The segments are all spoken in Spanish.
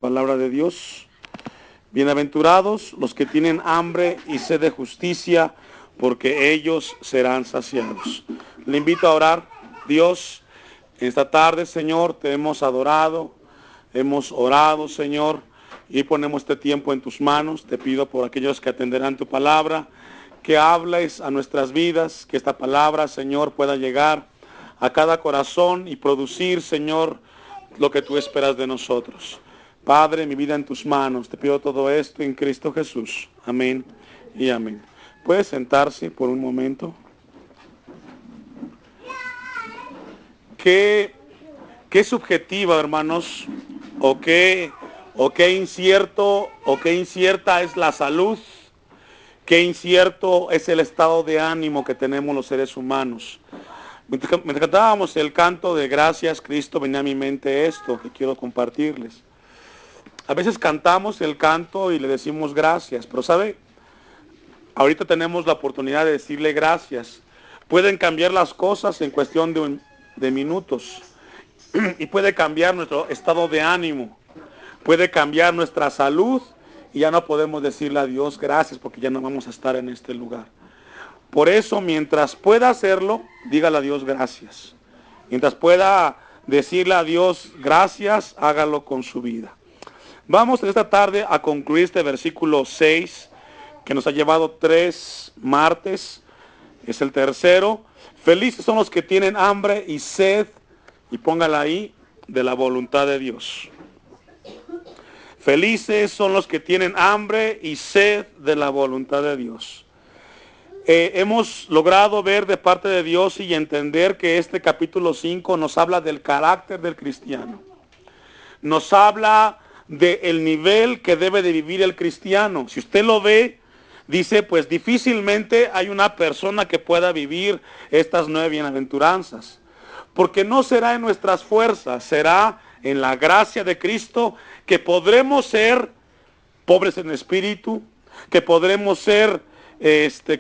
Palabra de Dios. Bienaventurados los que tienen hambre y sed de justicia, porque ellos serán saciados. Le invito a orar. Dios, esta tarde, Señor, te hemos adorado, hemos orado, Señor, y ponemos este tiempo en tus manos. Te pido por aquellos que atenderán tu palabra, que hables a nuestras vidas, que esta palabra, Señor, pueda llegar a cada corazón y producir, Señor, lo que tú esperas de nosotros. Padre, mi vida en tus manos, te pido todo esto en Cristo Jesús. Amén y amén. ¿Puede sentarse por un momento? ¿Qué subjetiva, hermanos, o qué incierto o qué incierta es la salud? ¿Qué incierto es el estado de ánimo que tenemos los seres humanos? Mientras cantábamos el canto de Gracias Cristo, venía a mi mente esto que quiero compartirles. A veces cantamos el canto y le decimos gracias, pero ¿sabe? Ahorita tenemos la oportunidad de decirle gracias. Pueden cambiar las cosas en cuestión de minutos y puede cambiar nuestro estado de ánimo, puede cambiar nuestra salud y ya no podemos decirle a Dios gracias porque ya no vamos a estar en este lugar. Por eso, mientras pueda hacerlo, dígale a Dios gracias. Mientras pueda decirle a Dios gracias, hágalo con su vida. Vamos esta tarde a concluir este versículo 6, que nos ha llevado 3 martes. Es el tercero. Felices son los que tienen hambre y sed, y póngala ahí, de la voluntad de Dios. Felices son los que tienen hambre y sed de la voluntad de Dios. Hemos logrado ver de parte de Dios y entender que este capítulo 5 nos habla del carácter del cristiano. Nos habla del nivel que debe de vivir el cristiano. Si usted lo ve, dice, pues difícilmente hay una persona que pueda vivir estas 9 bienaventuranzas. Porque no será en nuestras fuerzas, será en la gracia de Cristo que podremos ser pobres en espíritu, que podremos ser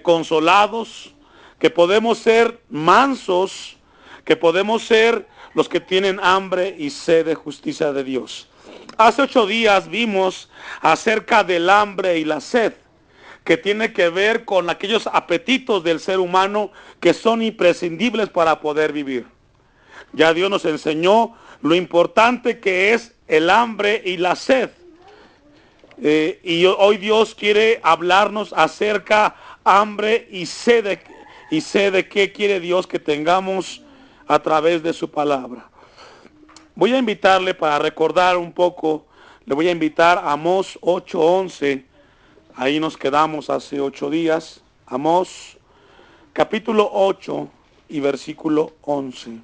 consolados, que podemos ser mansos, que podemos ser los que tienen hambre y sed de justicia de Dios. Hace 8 días vimos acerca del hambre y la sed, que tiene que ver con aquellos apetitos del ser humano que son imprescindibles para poder vivir. Ya Dios nos enseñó lo importante que es el hambre y la sed. Y hoy Dios quiere hablarnos acerca hambre y sed de qué quiere Dios que tengamos a través de su palabra. Voy a invitarle para recordar un poco, le voy a invitar a Amós 8:11, ahí nos quedamos hace 8 días, Amós capítulo 8 y versículo 11.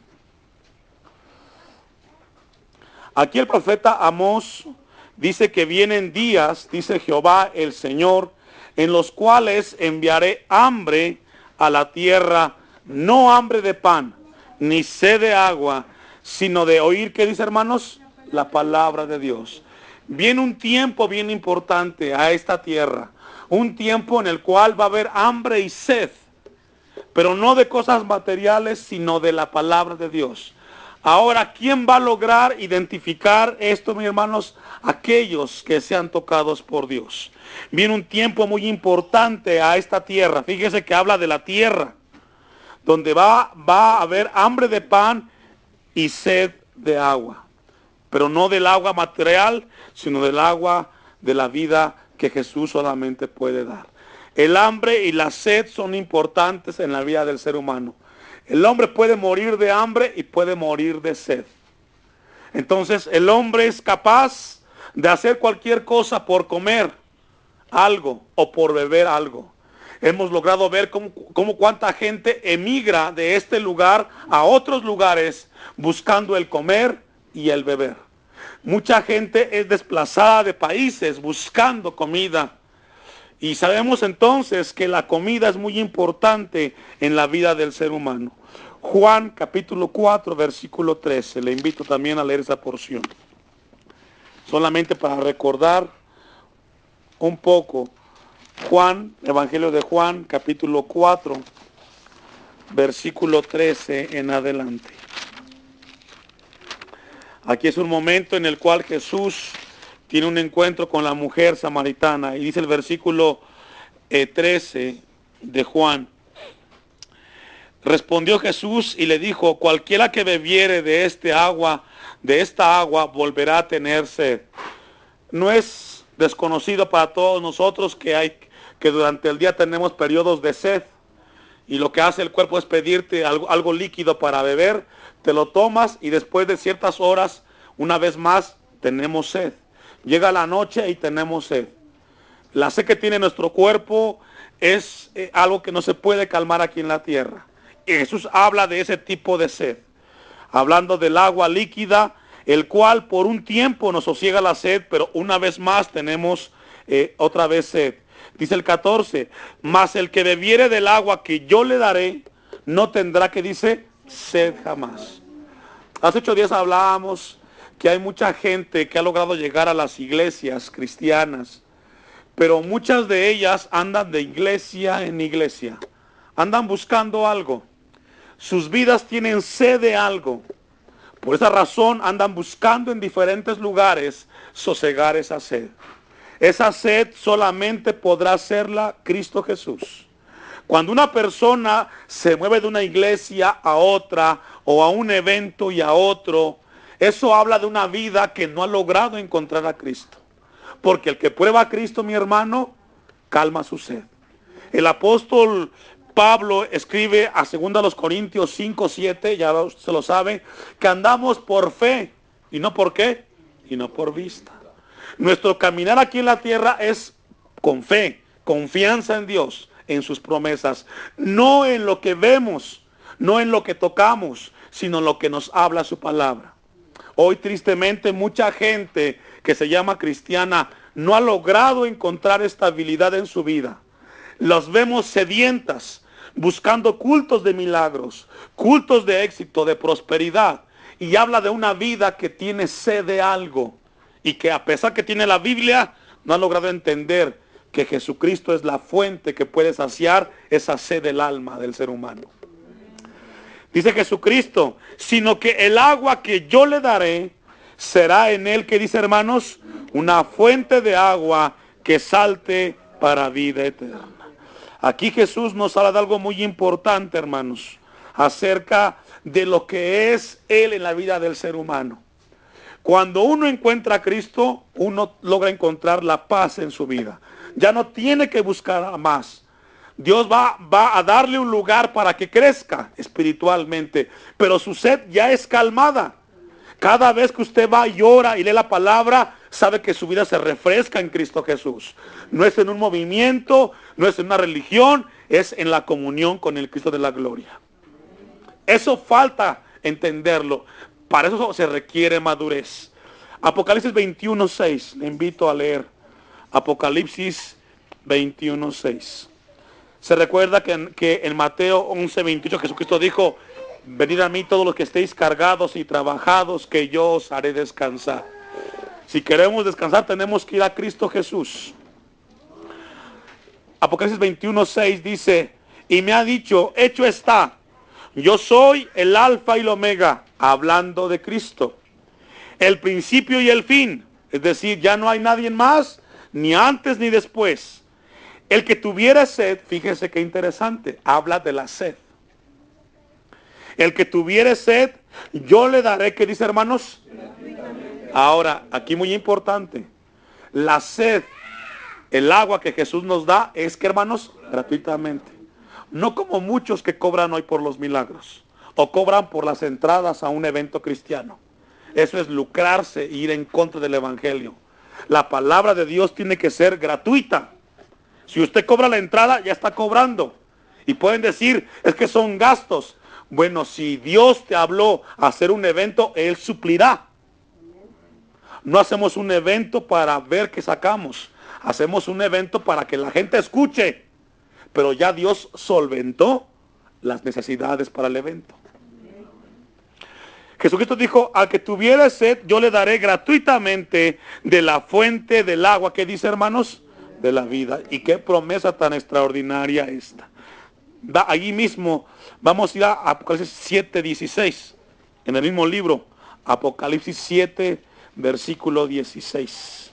Aquí el profeta Amós dice que vienen días, dice Jehová el Señor, en los cuales enviaré hambre a la tierra, no hambre de pan, ni sed de agua, sino de oír, ¿qué dice, hermanos? La palabra de Dios. Viene un tiempo bien importante a esta tierra, un tiempo en el cual va a haber hambre y sed, pero no de cosas materiales, sino de la palabra de Dios. Ahora, ¿quién va a lograr identificar esto, mis hermanos? Aquellos que sean tocados por Dios. Viene un tiempo muy importante a esta tierra. Fíjese que habla de la tierra, donde va a haber hambre de pan y sed de agua. Pero no del agua material, sino del agua de la vida que Jesús solamente puede dar. El hambre y la sed son importantes en la vida del ser humano. El hombre puede morir de hambre y puede morir de sed. Entonces el hombre es capaz de hacer cualquier cosa por comer algo o por beber algo. Hemos logrado ver cómo cuánta gente emigra de este lugar a otros lugares buscando el comer y el beber. Mucha gente es desplazada de países buscando comida. Y sabemos entonces que la comida es muy importante en la vida del ser humano. Juan capítulo 4 versículo 13. Le invito también a leer esa porción. Solamente para recordar un poco. Juan, Evangelio de Juan capítulo 4 versículo 13 en adelante. Aquí es un momento en el cual Jesús tiene un encuentro con la mujer samaritana y dice el versículo 13 de Juan. Respondió Jesús y le dijo, cualquiera que bebiere de esta agua volverá a tener sed. No es desconocido para todos nosotros que durante el día tenemos periodos de sed y lo que hace el cuerpo es pedirte algo líquido para beber, te lo tomas y después de ciertas horas, una vez más, tenemos sed. Llega la noche y tenemos sed. La sed que tiene nuestro cuerpo es algo que no se puede calmar aquí en la tierra. Y Jesús habla de ese tipo de sed, hablando del agua líquida, el cual por un tiempo nos sosiega la sed, pero una vez más tenemos otra vez sed. Dice el 14, mas el que bebiere del agua que yo le daré, no tendrá, que dice, sed jamás. Hace 8 días hablábamos que hay mucha gente que ha logrado llegar a las iglesias cristianas, pero muchas de ellas andan de iglesia en iglesia, andan buscando algo. Sus vidas tienen sed de algo. Por esa razón andan buscando en diferentes lugares sosegar esa sed. Esa sed solamente podrá hacerla Cristo Jesús. Cuando una persona se mueve de una iglesia a otra o a un evento y a otro, eso habla de una vida que no ha logrado encontrar a Cristo. Porque el que prueba a Cristo, mi hermano, calma su sed. El apóstol Pablo escribe a 2 Corintios 5:7, ya se lo sabe, que andamos por fe, y no por qué, y no por vista. Nuestro caminar aquí en la tierra es con fe, confianza en Dios, en sus promesas, no en lo que vemos, no en lo que tocamos, sino en lo que nos habla su palabra. Hoy tristemente mucha gente que se llama cristiana no ha logrado encontrar estabilidad en su vida. Los vemos sedientas, buscando cultos de milagros, cultos de éxito, de prosperidad. Y habla de una vida que tiene sed de algo. Y que a pesar que tiene la Biblia, no ha logrado entender que Jesucristo es la fuente que puede saciar esa sed del alma del ser humano. Dice Jesucristo, sino que el agua que yo le daré será en él, que dice, hermanos, una fuente de agua que salte para vida eterna. Aquí Jesús nos habla de algo muy importante, hermanos, acerca de lo que es Él en la vida del ser humano. Cuando uno encuentra a Cristo, uno logra encontrar la paz en su vida. Ya no tiene que buscar más. Dios va a darle un lugar para que crezca espiritualmente, pero su sed ya es calmada. Cada vez que usted va y ora y lee la palabra, sabe que su vida se refresca en Cristo Jesús. No es en un movimiento, no es en una religión, es en la comunión con el Cristo de la gloria. Eso falta entenderlo. Para eso se requiere madurez. Apocalipsis 21:6. Le invito a leer. Apocalipsis 21:6. Se recuerda que en Mateo 11:28 Jesucristo dijo, venid a mí todos los que estéis cargados y trabajados, que yo os haré descansar. Si queremos descansar, tenemos que ir a Cristo Jesús. Apocalipsis 21:6 dice, y me ha dicho, hecho está, yo soy el alfa y el omega, hablando de Cristo, el principio y el fin. Es decir, ya no hay nadie más, ni antes ni después. El que tuviera sed, fíjese qué interesante, habla de la sed. El que tuviere sed, yo le daré, ¿qué dice, hermanos? Ahora, aquí muy importante, la sed, el agua que Jesús nos da es, que hermanos, gratuitamente. No como muchos que cobran hoy por los milagros, o cobran por las entradas a un evento cristiano. Eso es lucrarse e ir en contra del evangelio. La palabra de Dios tiene que ser gratuita. Si usted cobra la entrada, ya está cobrando. Y pueden decir, es que son gastos. Bueno, si Dios te habló a hacer un evento, Él suplirá. No hacemos un evento para ver qué sacamos. Hacemos un evento para que la gente escuche. Pero ya Dios solventó las necesidades para el evento. Jesucristo dijo, al que tuviera sed, yo le daré gratuitamente de la fuente del agua. ¿Qué dice, hermanos? De la vida. Y qué promesa tan extraordinaria esta. Allí mismo vamos a ir a Apocalipsis 7:16. En el mismo libro, Apocalipsis 7, versículo 16.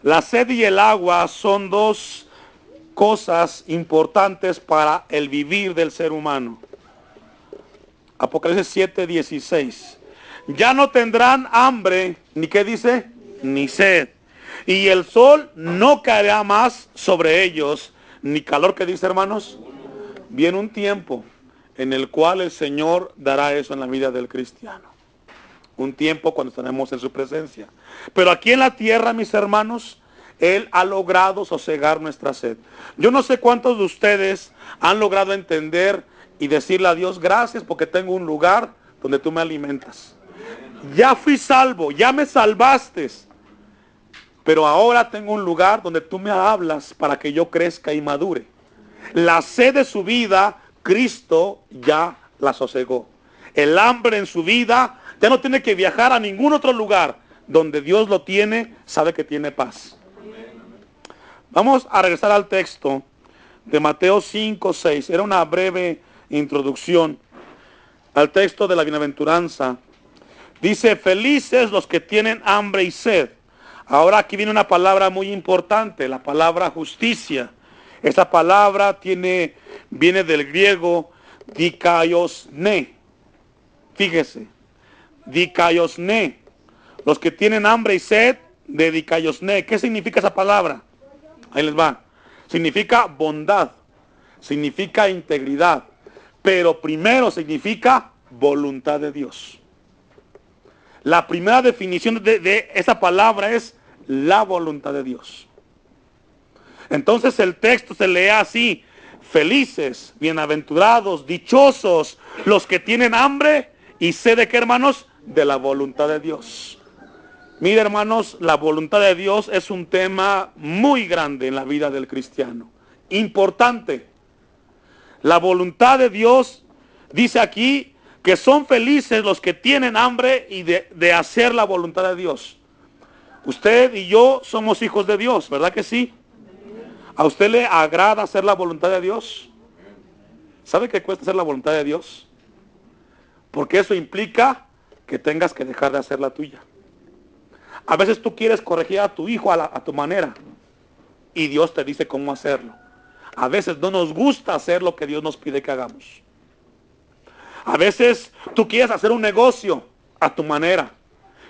La sed y el agua son dos cosas importantes para el vivir del ser humano. Apocalipsis 7:16. Ya no tendrán hambre, ni qué dice, ni sed. Y el sol no caerá más sobre ellos, ni calor, que dice, hermanos. Viene un tiempo en el cual el Señor dará eso en la vida del cristiano. Un tiempo cuando estaremos en su presencia. Pero aquí en la tierra, mis hermanos, Él ha logrado sosegar nuestra sed. Yo no sé cuántos de ustedes han logrado entender y decirle a Dios, gracias porque tengo un lugar donde tú me alimentas. Ya fui salvo, ya me salvaste. Pero ahora tengo un lugar donde tú me hablas para que yo crezca y madure. La sed de su vida, Cristo ya la sosegó. El hambre en su vida, ya no tiene que viajar a ningún otro lugar. Donde Dios lo tiene, sabe que tiene paz. Vamos a regresar al texto de Mateo 5:6. Era una breve introducción al texto de la bienaventuranza. Dice, felices los que tienen hambre y sed. Ahora aquí viene una palabra muy importante, la palabra justicia. Esta palabra viene del griego dikaiosne. Fíjese, dikaiosne. Los que tienen hambre y sed de dikaiosne. ¿Qué significa esa palabra? Ahí les va. Significa bondad, significa integridad, pero primero significa voluntad de Dios. La primera definición de esa palabra es la voluntad de Dios. Entonces el texto se lee así: felices, bienaventurados, dichosos los que tienen hambre y sed de, ¿qué, hermanos? De la voluntad de Dios. Mira, hermanos, la voluntad de Dios es un tema muy grande en la vida del cristiano. Importante. La voluntad de Dios dice aquí que son felices los que tienen hambre y de hacer la voluntad de Dios. Usted y yo somos hijos de Dios, ¿verdad que sí? ¿A usted le agrada hacer la voluntad de Dios? ¿Sabe qué cuesta hacer la voluntad de Dios? Porque eso implica que tengas que dejar de hacer la tuya. A veces tú quieres corregir a tu hijo a tu manera y Dios te dice cómo hacerlo. A veces no nos gusta hacer lo que Dios nos pide que hagamos. A veces tú quieres hacer un negocio a tu manera.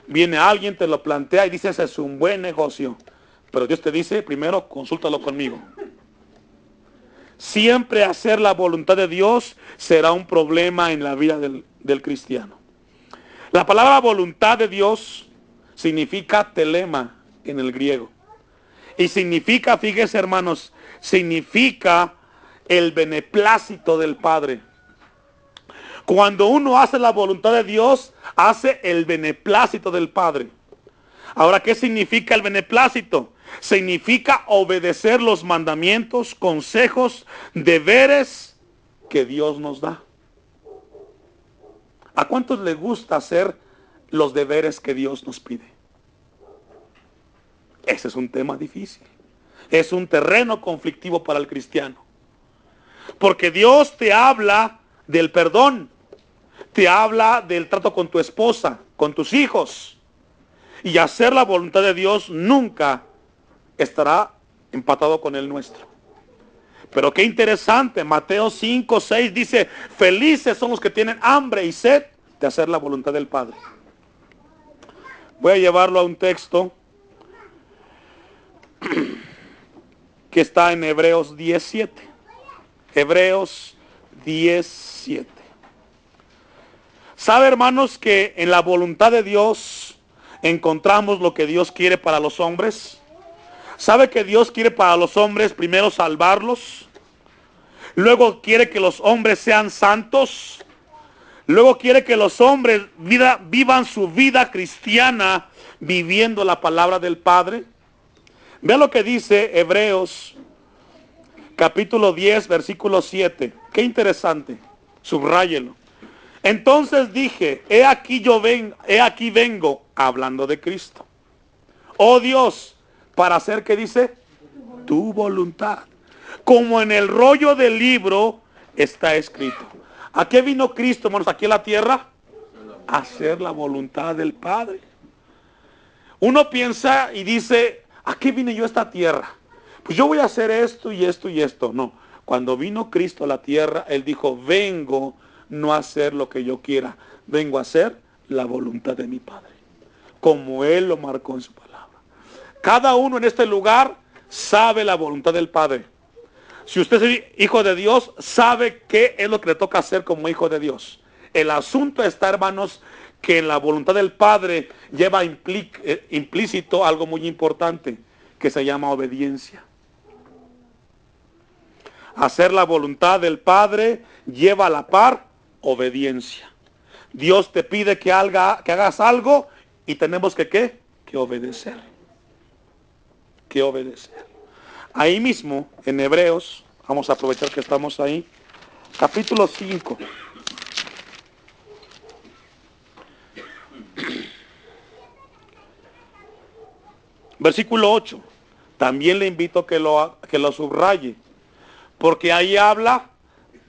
Viene alguien, te lo plantea y dices, es un buen negocio. Pero Dios te dice, primero consúltalo conmigo. Siempre hacer la voluntad de Dios será un problema en la vida del cristiano. La palabra voluntad de Dios significa telema en el griego. Y significa, fíjese, hermanos, significa el beneplácito del Padre. Cuando uno hace la voluntad de Dios, hace el beneplácito del Padre. Ahora, ¿qué significa el beneplácito? Significa obedecer los mandamientos, consejos, deberes que Dios nos da. ¿A cuántos les gusta hacer los deberes que Dios nos pide? Ese es un tema difícil. Es un terreno conflictivo para el cristiano. Porque Dios te habla del perdón. Te habla del trato con tu esposa, con tus hijos. Y hacer la voluntad de Dios nunca estará empatado con el nuestro. Pero qué interesante, Mateo 5:6 dice, felices son los que tienen hambre y sed de hacer la voluntad del Padre. Voy a llevarlo a un texto que está en Hebreos 10:7. Hebreos 10:7. ¿Sabe, hermanos, que en la voluntad de Dios encontramos lo que Dios quiere para los hombres? ¿Sabe que Dios quiere para los hombres primero salvarlos? Luego quiere que los hombres sean santos. Luego quiere que los hombres vivan su vida cristiana viviendo la palabra del Padre. Vea lo que dice Hebreos capítulo 10, versículo 7. Qué interesante. Subráyelo. Entonces dije, he aquí vengo, hablando de Cristo. Oh Dios, para hacer, ¿qué dice? Tu voluntad. Como en el rollo del libro está escrito. ¿A qué vino Cristo, hermanos, aquí en la tierra? A hacer la voluntad del Padre. Uno piensa y dice, ¿a qué vine yo a esta tierra? Pues yo voy a hacer esto y esto y esto. No, cuando vino Cristo a la tierra, Él dijo, vengo no a hacer lo que yo quiera, vengo a hacer la voluntad de mi Padre, como Él lo marcó en su palabra. Cada uno en este lugar sabe la voluntad del Padre. Si usted es hijo de Dios, sabe qué es lo que le toca hacer como hijo de Dios. El asunto está, hermanos, que en la voluntad del Padre lleva implícito algo muy importante, que se llama obediencia. Hacer la voluntad del Padre lleva a la par obediencia. Dios te pide que hagas algo y tenemos que ¿qué? Que obedecer. Que obedecer. Ahí mismo, en Hebreos, vamos a aprovechar que estamos ahí, capítulo 5. Versículo 8. También le invito a que lo subraye, porque ahí habla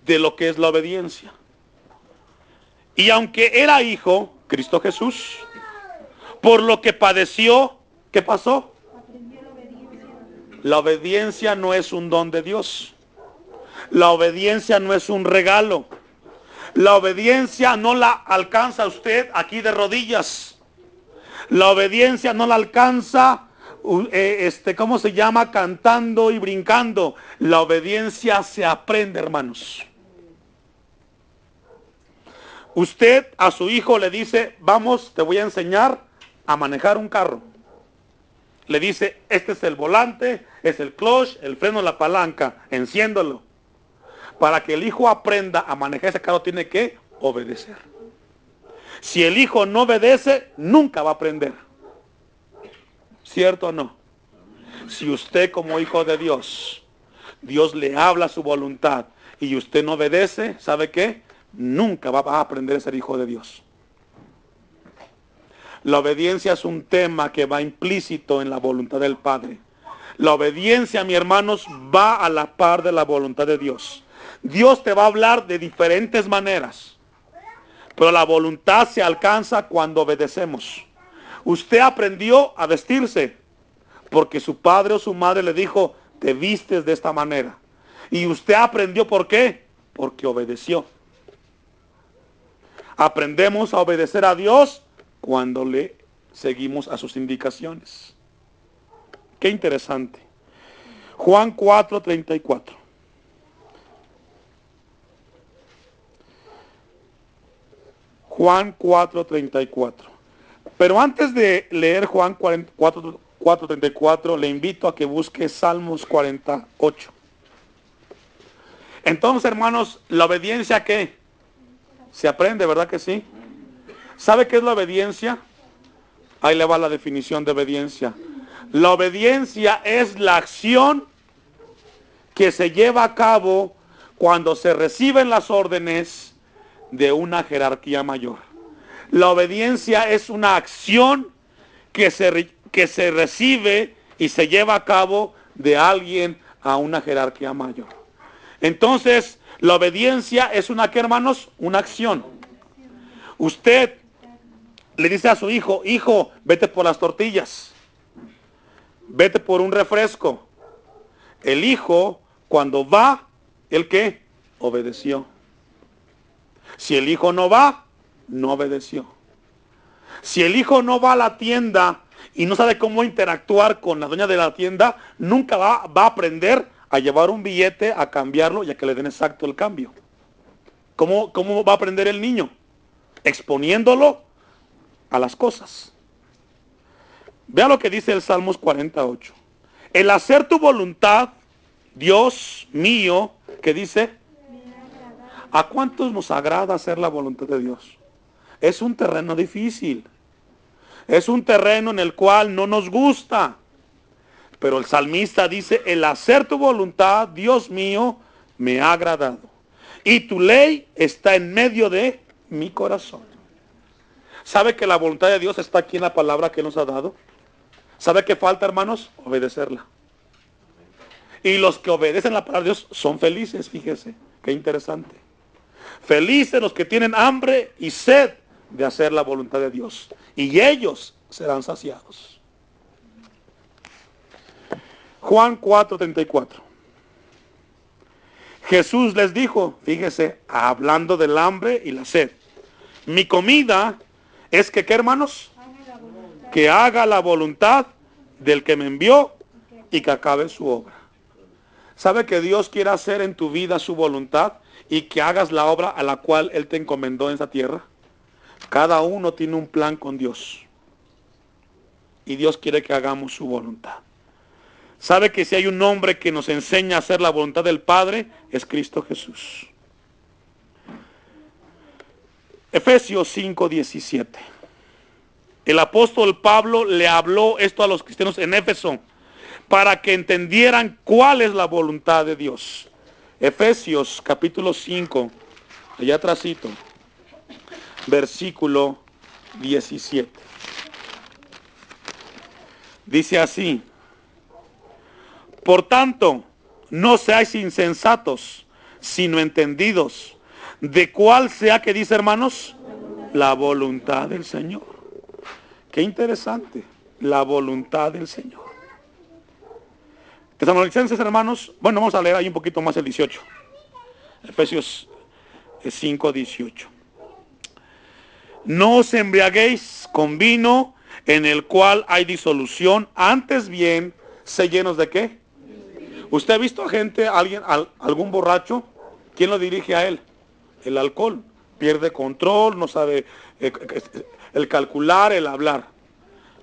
de lo que es la obediencia. Y aunque era hijo, Cristo Jesús, por lo que padeció, ¿qué pasó? La obediencia no es un don de Dios. La obediencia no es un regalo. La obediencia no la alcanza usted aquí de rodillas. La obediencia no la alcanza, ¿cómo se llama? Cantando y brincando. La obediencia se aprende, hermanos. Usted a su hijo le dice, vamos, te voy a enseñar a manejar un carro. Le dice, este es el volante, es el clutch, el freno, la palanca, enciéndolo. Para que el hijo aprenda a manejar ese carro tiene que obedecer. Si el hijo no obedece, nunca va a aprender. ¿Cierto o no? Si usted como hijo de Dios, Dios le habla su voluntad y usted no obedece, ¿sabe qué? Nunca va a aprender a ser hijo de Dios. La obediencia es un tema que va implícito en la voluntad del Padre. La obediencia, mis hermanos, va a la par de la voluntad de Dios. Dios te va a hablar de diferentes maneras, pero la voluntad se alcanza cuando obedecemos. Usted aprendió a vestirse porque su padre o su madre le dijo, te vistes de esta manera. Y usted aprendió, ¿por qué? Porque obedeció. Aprendemos a obedecer a Dios cuando le seguimos a sus indicaciones. Qué interesante. Juan 4:34. Juan 4:34. Pero antes de leer Juan 4:34, le invito a que busque Salmos 48. Entonces, hermanos, la obediencia, ¿qué? Se aprende, ¿verdad que sí? ¿Sabe qué es la obediencia? Ahí le va la definición de obediencia. La obediencia es la acción que se lleva a cabo cuando se reciben las órdenes de una jerarquía mayor. La obediencia es una acción que se recibe y se lleva a cabo de alguien a una jerarquía mayor. Entonces, la obediencia es una, ¿qué, hermanos? Una acción. Usted le dice a su hijo, hijo, vete por las tortillas, vete por un refresco. El hijo, cuando va, ¿el qué? Obedeció. Si el hijo no va, no obedeció. Si el hijo no va a la tienda y no sabe cómo interactuar con la dueña de la tienda, nunca va a aprender a llevar un billete, a cambiarlo y a que le den exacto el cambio. ¿Cómo va a aprender el niño? Exponiéndolo a las cosas. Vea lo que dice el Salmos 48. El hacer tu voluntad, Dios mío, que dice, ¿a cuántos nos agrada hacer la voluntad de Dios? Es un terreno difícil. Es un terreno en el cual no nos gusta. Pero el salmista dice, el hacer tu voluntad, Dios mío, me ha agradado. Y tu ley está en medio de mi corazón. ¿Sabe que la voluntad de Dios está aquí en la palabra que nos ha dado? ¿Sabe qué falta, hermanos? Obedecerla. Y los que obedecen la palabra de Dios son felices, fíjese, qué interesante. Felices los que tienen hambre y sed de hacer la voluntad de Dios. Y ellos serán saciados. Juan 4:34. Jesús les dijo, fíjese, hablando del hambre y la sed. Mi comida es que, ¿qué, hermanos? Que haga la voluntad del que me envió y que acabe su obra. ¿Sabe que Dios quiere hacer en tu vida su voluntad y que hagas la obra a la cual Él te encomendó en esta tierra? Cada uno tiene un plan con Dios. Y Dios quiere que hagamos su voluntad. ¿Sabe que si hay un hombre que nos enseña a hacer la voluntad del Padre? Es Cristo Jesús. Efesios 5:17. El apóstol Pablo le habló esto a los cristianos en Éfeso para que entendieran cuál es la voluntad de Dios. Efesios capítulo 5, allá atrásito, versículo 17. Dice así: por tanto, no seáis insensatos, sino entendidos de cuál sea, que dice, hermanos, la voluntad del Señor. Qué interesante, la voluntad del Señor. Tesalonicenses, hermanos, bueno, vamos a leer ahí un poquito más el 18. Efesios 5:18. No os embriaguéis con vino en el cual hay disolución, antes bien, sé llenos de ¿qué? ¿Usted ha visto a gente, algún borracho? ¿Quién lo dirige a él? El alcohol. Pierde control, no sabe el calcular, el hablar.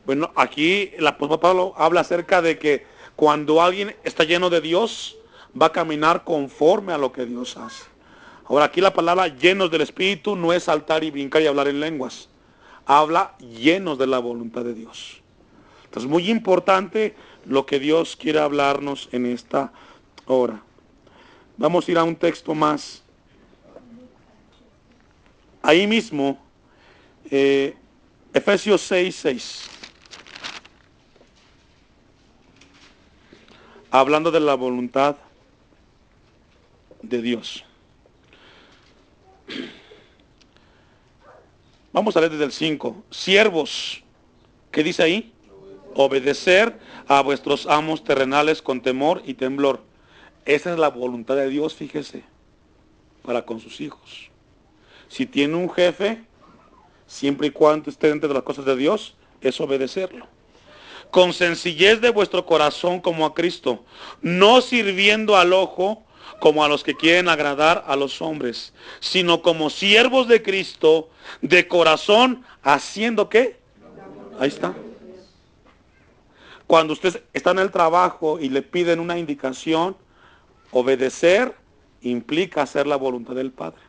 Bueno, aquí el apóstol Pablo habla acerca de que cuando alguien está lleno de Dios, va a caminar conforme a lo que Dios hace. Ahora, aquí la palabra llenos del Espíritu no es saltar y brincar y hablar en lenguas. Habla llenos de la voluntad de Dios. Entonces, muy importante lo que Dios quiere hablarnos en esta hora. Vamos a ir a un texto más. Ahí mismo, Efesios 6:6. Hablando de la voluntad de Dios. Vamos a leer desde el 5. Siervos, ¿qué dice ahí? Obedecer a vuestros amos terrenales con temor y temblor. Esa es la voluntad de Dios, fíjese, para con sus hijos. Si tiene un jefe, siempre y cuando esté dentro de las cosas de Dios, es obedecerlo. Con sencillez de vuestro corazón como a Cristo, no sirviendo al ojo como a los que quieren agradar a los hombres, sino como siervos de Cristo, de corazón, haciendo ¿qué? Ahí está. Cuando usted está en el trabajo y le piden una indicación, obedecer implica hacer la voluntad del Padre.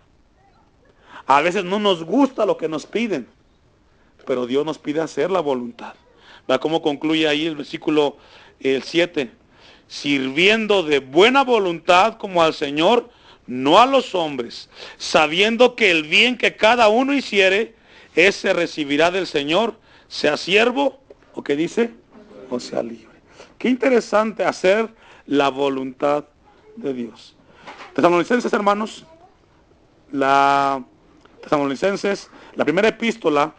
A veces no nos gusta lo que nos piden, pero Dios nos pide hacer la voluntad. ¿Verdad cómo concluye ahí el versículo 7? Sirviendo de buena voluntad como al Señor, no a los hombres, sabiendo que el bien que cada uno hiciere, ese recibirá del Señor, sea siervo, o que dice, o sea libre. Qué interesante hacer la voluntad de Dios. Tesalonicenses, hermanos, la primera epístola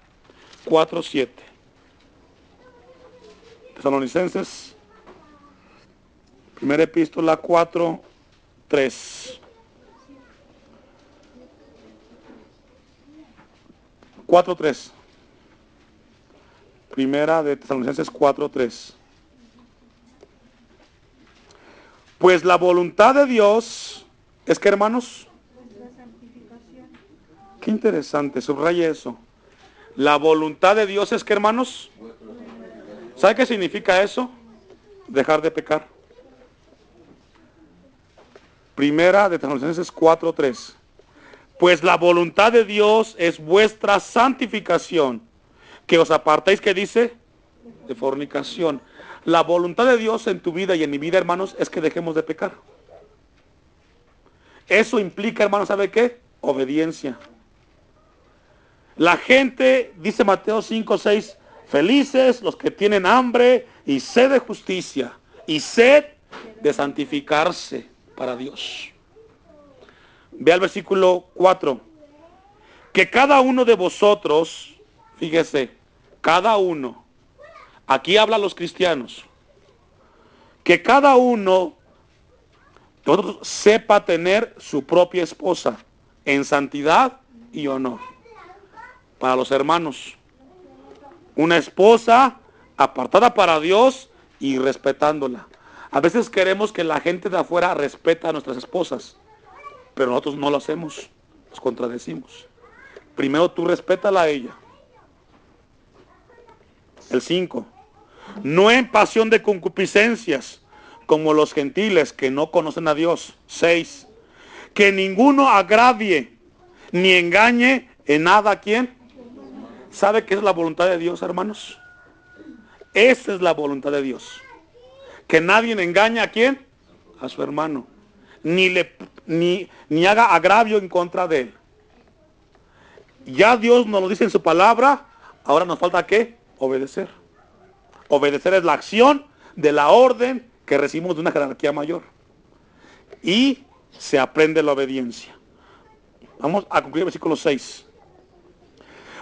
4:7. Tesalonicenses, primera epístola 4:3. 4:3. Primera de Tesalonicenses 4:3. Pues la voluntad de Dios es que, hermanos, qué interesante, subraye eso. La voluntad de Dios es que, hermanos, ¿sabe qué significa eso? Dejar de pecar. Primera de Tesalonicenses 4:3. Pues la voluntad de Dios es vuestra santificación, que os apartéis, ¿qué dice? De fornicación. La voluntad de Dios en tu vida y en mi vida, hermanos, es que dejemos de pecar. Eso implica, hermanos, ¿sabe qué? Obediencia. La gente, dice Mateo 5:6, felices los que tienen hambre y sed de justicia y sed de santificarse para Dios. Ve al versículo 4. Que cada uno de vosotros, fíjese, cada uno, aquí habla a los cristianos, que cada uno de nosotros sepa tener su propia esposa en santidad y honor. Para los hermanos, una esposa apartada para Dios y respetándola. A veces queremos que la gente de afuera respete a nuestras esposas, pero nosotros no lo hacemos, nos contradecimos. Primero tú respétala a ella. El 5. No en pasión de concupiscencias, como los gentiles que no conocen a Dios. 6. Que ninguno agravie ni engañe en nada a quién. ¿Sabe qué es la voluntad de Dios, hermanos? Esa es la voluntad de Dios. Que nadie engañe a quién, a su hermano, ni haga agravio en contra de él. Ya Dios nos lo dice en su palabra. Ahora nos falta ¿qué? Obedecer. Obedecer es la acción de la orden que recibimos de una jerarquía mayor. Y se aprende la obediencia. Vamos a concluir el versículo 6.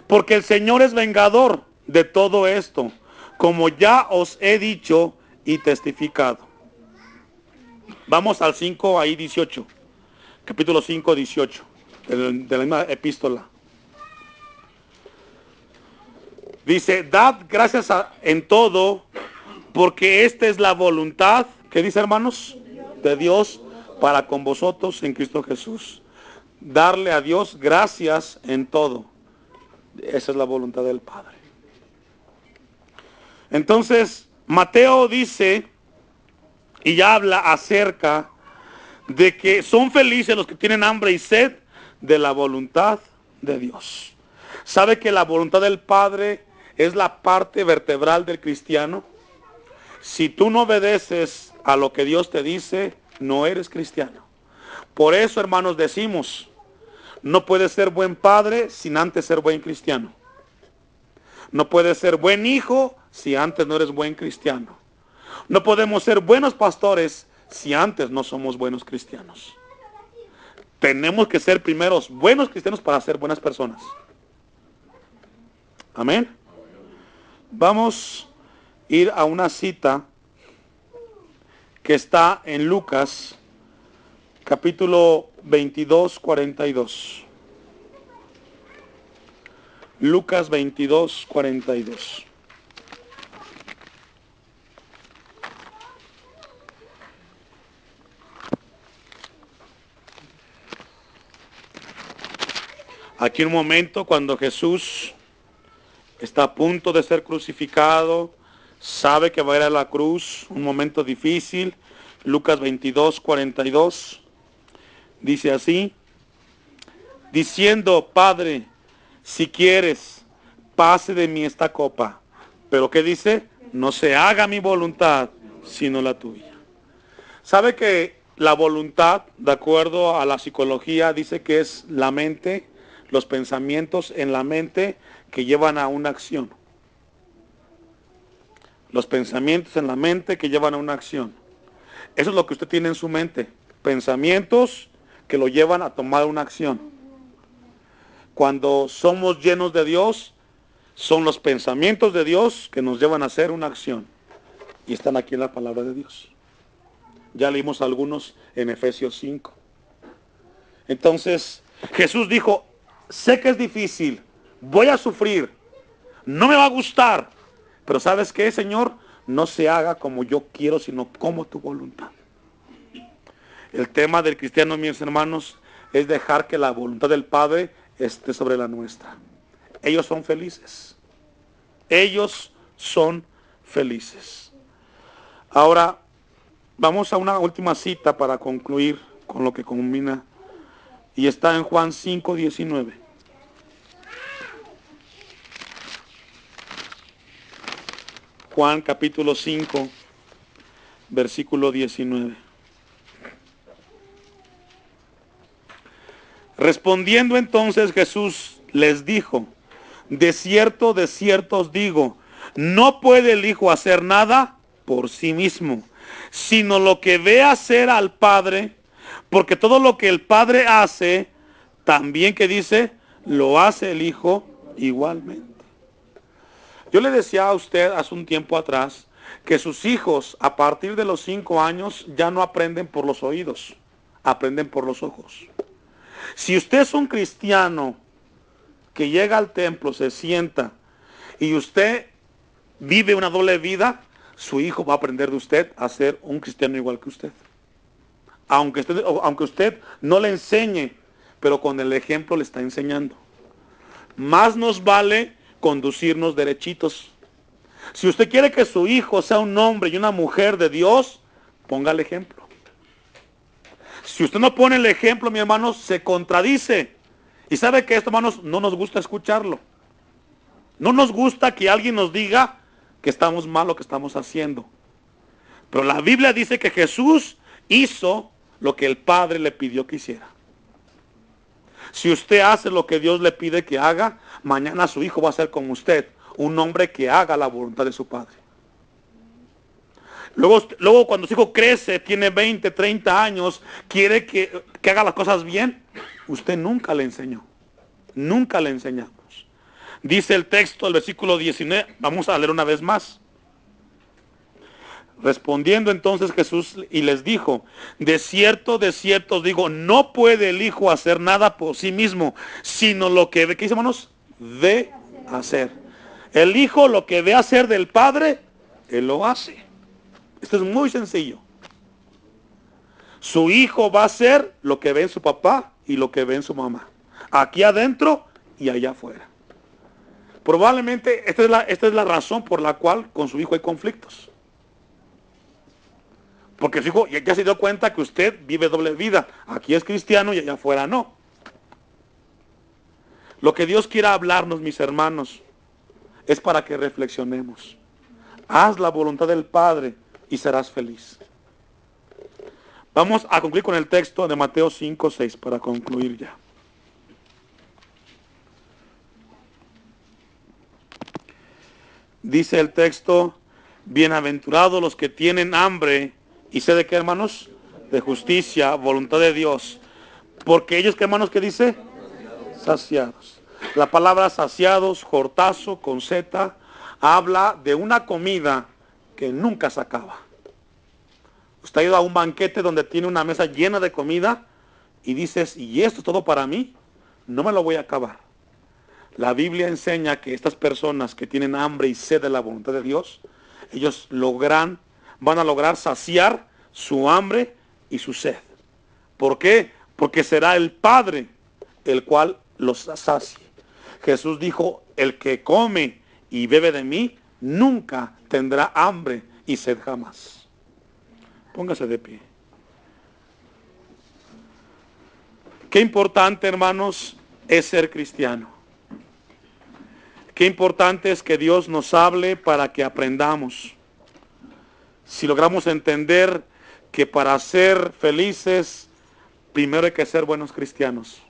Porque el Señor es vengador de todo esto, como ya os he dicho y testificado. Vamos al 5, ahí 18. Capítulo 5, 18. De la misma epístola. Dice, dad gracias en todo, porque esta es la voluntad, ¿qué dice, hermanos? De Dios para con vosotros en Cristo Jesús. Darle a Dios gracias en todo. Esa es la voluntad del Padre. Entonces, Mateo dice, y ya habla acerca de que son felices los que tienen hambre y sed de la voluntad de Dios. ¿Sabe que la voluntad del Padre es la parte vertebral del cristiano? Si tú no obedeces a lo que Dios te dice, no eres cristiano. Por eso, hermanos, decimos, no puedes ser buen padre sin antes ser buen cristiano. No puedes ser buen hijo si antes no eres buen cristiano. No podemos ser buenos pastores si antes no somos buenos cristianos. Tenemos que ser primeros buenos cristianos para ser buenas personas. Amén. Vamos a ir a una cita que está en Lucas, capítulo 22, 42. Lucas 22, 42. Aquí un momento cuando Jesús está a punto de ser crucificado, sabe que va a ir a la cruz, un momento difícil. Lucas 22, 42, dice así, diciendo, Padre, si quieres, pase de mí esta copa. Pero ¿qué dice? No se haga mi voluntad, sino la tuya. ¿Sabe que la voluntad, de acuerdo a la psicología, dice que es la mente, los pensamientos en la mente que llevan a una acción? Los pensamientos en la mente que llevan a una acción. Eso es lo que usted tiene en su mente. Pensamientos que lo llevan a tomar una acción. Cuando somos llenos de Dios, son los pensamientos de Dios que nos llevan a hacer una acción. Y están aquí en la palabra de Dios. Ya leímos algunos en Efesios 5. Entonces, Jesús dijo, sé que es difícil, voy a sufrir, no me va a gustar, pero ¿sabes qué, Señor? No se haga como yo quiero, sino como tu voluntad. El tema del cristiano, mis hermanos, es dejar que la voluntad del Padre esté sobre la nuestra. Ellos son felices. Ellos son felices. Ahora, vamos a una última cita para concluir con lo que culmina. Y está en Juan 5, 19. Juan capítulo 5, versículo 19. Respondiendo entonces Jesús les dijo, de cierto os digo, no puede el Hijo hacer nada por sí mismo, sino lo que ve hacer al Padre, porque todo lo que el Padre hace, también que dice, lo hace el Hijo igualmente. Yo le decía a usted hace un tiempo atrás que sus hijos a partir de los 5 años ya no aprenden por los oídos, aprenden por los ojos. Si usted es un cristiano que llega al templo, se sienta y usted vive una doble vida, su hijo va a aprender de usted a ser un cristiano igual que usted. Aunque usted no le enseñe, pero con el ejemplo le está enseñando. Más nos vale conducirnos derechitos. Si usted quiere que su hijo sea un hombre y una mujer de Dios, ponga el ejemplo. Si usted no pone el ejemplo, mi hermano, se contradice. Y sabe que esto, hermanos, no nos gusta escucharlo. No nos gusta que alguien nos diga que estamos mal lo que estamos haciendo. Pero la Biblia dice que Jesús hizo lo que el Padre le pidió que hiciera. Si usted hace lo que Dios le pide que haga, mañana su hijo va a ser como usted, un hombre que haga la voluntad de su Padre. Luego cuando su hijo crece, tiene 20, 30 años, quiere que haga las cosas bien, usted nunca le enseñó. Nunca le enseñamos. Dice el texto, el versículo 19, vamos a leer una vez más. Respondiendo entonces Jesús y les dijo, de cierto os digo, no puede el Hijo hacer nada por sí mismo, sino lo que ve, ¿qué dice, hermanos? Ve hacer. El Hijo lo que ve hacer del Padre, Él lo hace. Esto es muy sencillo. Su hijo va a hacer lo que ve en su papá y lo que ve en su mamá. Aquí adentro y allá afuera. Probablemente esta es la razón por la cual con su hijo hay conflictos. Porque su hijo ya se dio cuenta que usted vive doble vida. Aquí es cristiano y allá afuera no. Lo que Dios quiera hablarnos, mis hermanos, es para que reflexionemos. Haz la voluntad del Padre y serás feliz. Vamos a concluir con el texto de Mateo 5, 6 para concluir ya. Dice el texto, bienaventurados los que tienen hambre y sed de qué, hermanos, de justicia, voluntad de Dios. Porque ellos, ¿qué, hermanos, qué dice? Saciados. La palabra saciados, jortazo, con Z, habla de una comida que nunca se acaba. Usted ha ido a un banquete donde tiene una mesa llena de comida y dices, ¿y esto es todo para mí? No me lo voy a acabar. La Biblia enseña que estas personas que tienen hambre y sed de la voluntad de Dios, ellos van a lograr saciar su hambre y su sed. ¿Por qué? Porque será el Padre el cual los sacie. Jesús dijo, el que come y bebe de mí, nunca tendrá hambre y sed jamás. Póngase de pie. Qué importante, hermanos, es ser cristiano. Qué importante es que Dios nos hable para que aprendamos. Si logramos entender que para ser felices, primero hay que ser buenos cristianos.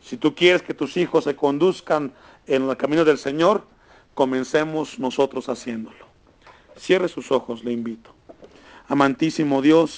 Si tú quieres que tus hijos se conduzcan en el camino del Señor, comencemos nosotros haciéndolo. Cierre sus ojos, le invito. Amantísimo Dios,